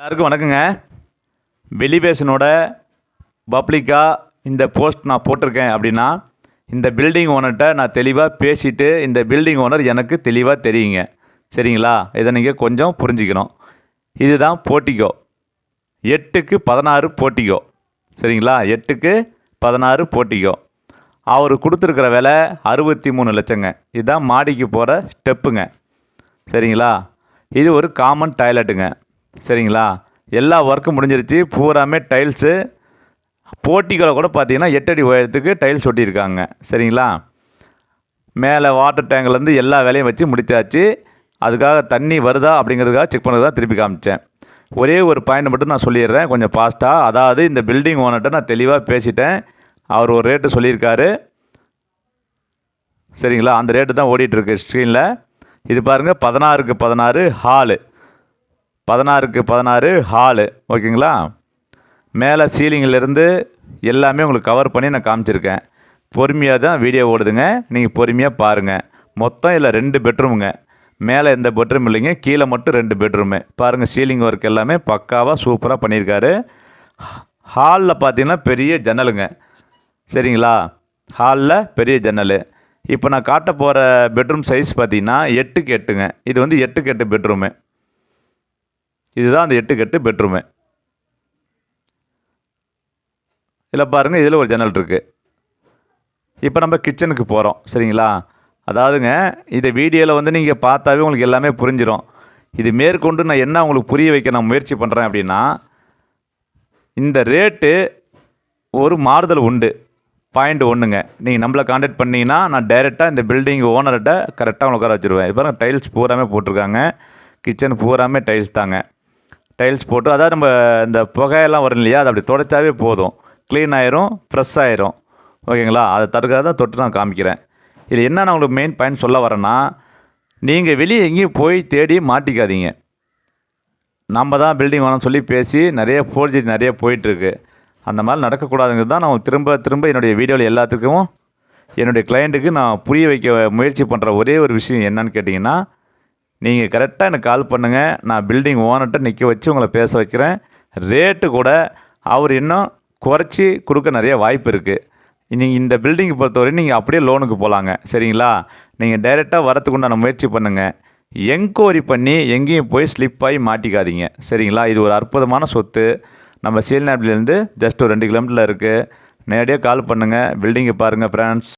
எல்லாருக்கும் வணக்கங்க. வெளிபேஷனோட பப்ளிக்காக இந்த போஸ்ட் நான் போட்டிருக்கேன் அப்படின்னா, இந்த பில்டிங் ஓனர்கிட்ட நான் தெளிவாக பேசிவிட்டு, இந்த பில்டிங் ஓனர் எனக்கு தெளிவாக தெரியுங்க. சரிங்களா? இதை நீங்கள் கொஞ்சம் புரிஞ்சுக்கணும். இதுதான் போர்ட்டிகோ. 8க்கு 16 போர்ட்டிகோ. சரிங்களா? 8க்கு 16 போர்ட்டிகோ. அவர் கொடுத்துருக்கிற விலை 63 லட்சங்க. இதுதான் மாடிக்கு போகிற ஸ்டெப்புங்க. சரிங்களா? இது ஒரு காமன் டாய்லெட்டுங்க. சரிங்களா? எல்லா ஒர்க்கும் முடிஞ்சிருச்சு. பூராமே டைல்ஸு. போர்ட்டிகோவில் கூட பார்த்தீங்கன்னா 8 அடி உயரத்துக்கு டைல்ஸ் ஒட்டியிருக்காங்க. சரிங்களா? மேலே வாட்டர் டேங்க்லேருந்து எல்லா வேலையும் வச்சு முடித்தாச்சு. அதுக்காக தண்ணி வருதா அப்படிங்கிறதுக்காக செக் பண்ணுறதா திருப்பி காமிச்சேன். ஒரே ஒரு பாயிண்ட் மட்டும் நான் சொல்லிடுறேன் கொஞ்சம் ஃபாஸ்ட்டாக. அதாவது இந்த பில்டிங் ஓனர்கிட்ட நான் தெளிவாக பேசிட்டேன். அவர் ஒரு ரேட்டு சொல்லியிருக்காரு. சரிங்களா? அந்த ரேட்டு தான் ஓடிட்டுருக்கு ஸ்க்ரீனில். இது பாருங்கள், 16க்கு 16 ஹாலு. 16க்கு 16 ஹாலு. ஓகேங்களா? மேலே சீலிங்கிலேருந்து எல்லாமே உங்களுக்கு கவர் பண்ணி நான் காமிச்சிருக்கேன். பொறுமையாக தான் வீடியோ ஓடுதுங்க. நீங்கள் பொறுமையாக பாருங்கள். மொத்தம் இதில் 2 பெட்ரூமுங்க. மேலே எந்த பெட்ரூம் இல்லைங்க. கீழே மட்டும் 2 பெட்ரூமு. பாருங்கள், சீலிங் ஒர்க் எல்லாமே பக்காவாக சூப்பராக பண்ணியிருக்காரு. ஹாலில் பார்த்தீங்கன்னா பெரிய ஜன்னலுங்க. சரிங்களா? ஹாலில் பெரிய ஜன்னல். இப்போ நான் காட்ட போகிற பெட்ரூம் சைஸ் பார்த்தீங்கன்னா 8க்கு 8ங்க. இது வந்து 8க்கு 8 பெட்ரூமு. இதுதான் அந்த 8க்கு 8 பெட்ரூமு. இதில் பாருங்கள், இதில் ஒரு ஜன்னல் இருக்குது. இப்போ நம்ம கிச்சனுக்கு போகிறோம். சரிங்களா? அதாவதுங்க, இந்த வீடியோவில் வந்து நீங்கள் பார்த்தாவே உங்களுக்கு எல்லாமே புரிஞ்சிடும். இது மேற்கொண்டு நான் என்ன உங்களுக்கு புரிய வைக்க நான் முயற்சி பண்ணுறேன் அப்படின்னா, இந்த ரேட்டு ஒரு மாறுதல் உண்டு. பாயிண்ட் 1ங்க. நீங்கள் நம்மளை காண்டாக்ட் பண்ணிங்கன்னா நான் டைரெக்டாக இந்த பில்டிங் ஓனர்கிட்ட கரெக்டாக உங்களுக்கு உட்கார வச்சுருவேன். இது பாருங்கள், டைல்ஸ் பூராமே போட்டிருக்காங்க. கிச்சன் பூராமே டைல்ஸ் தாங்க. டைல்ஸ் போட்டு, அதாவது நம்ம இந்த புகையெல்லாம் வரும் இல்லையா, அது அப்படி துடைச்சாவே போதும். க்ளீன் ஆயிரும், ஃப்ரெஷ் ஆயிரும். ஓகேங்களா? அதை தடுக்காத தான் தொட்டு நான் காமிக்கிறேன். இது என்ன நான் உங்களுக்கு மெயின் பாயிண்ட் சொல்ல வரேன்னா, நீங்கள் வெளியே எங்கேயும் போய் தேடி மாட்டிக்காதீங்க. நம்ம தான் பில்டிங் வேணும்னு சொல்லி பேசி நிறைய ஃபோர்ஜரி நிறைய போயிட்டுருக்கு. அந்த மாதிரி நடக்கக்கூடாதுங்கிறது தான் நான் திரும்ப திரும்ப என்னுடைய வீடியோவில் எல்லாத்துக்கும் என்னுடைய கிளையண்ட்டுக்கு நான் புரிய வைக்க முயற்சி பண்ணுற ஒரே ஒரு விஷயம் என்னன்னு கேட்டிங்கன்னா, நீங்கள் கரெக்டாக எனக்கு கால் பண்ணுங்கள். நான் பில்டிங் ஓனர்கிட்ட நிற்க வச்சு உங்களை பேச வைக்கிறேன். ரேட்டு கூட அவர் இன்னும் குறைச்சி கொடுக்க நிறைய வாய்ப்பு இருக்குது. நீங்கள் இந்த பில்டிங்கை பொறுத்தவரை நீங்கள் அப்படியே லோனுக்கு போகலாங்க. சரிங்களா? நீங்கள் டைரெக்டாக வரத்துக்கு உண்டான முயற்சி பண்ணுங்கள். என்கொயரி பண்ணி எங்கேயும் போய் ஸ்லிப்பாகி மாட்டிக்காதீங்க. சரிங்களா? இது ஒரு அற்புதமான சொத்து. நம்ம சீல்நாட்டிலேருந்து ஜஸ்ட் ஒரு 2 கிலோமீட்டரில் இருக்குது. நேரடியாக கால் பண்ணுங்கள். பில்டிங்கை பாருங்கள் ஃப்ரெண்ட்ஸ்.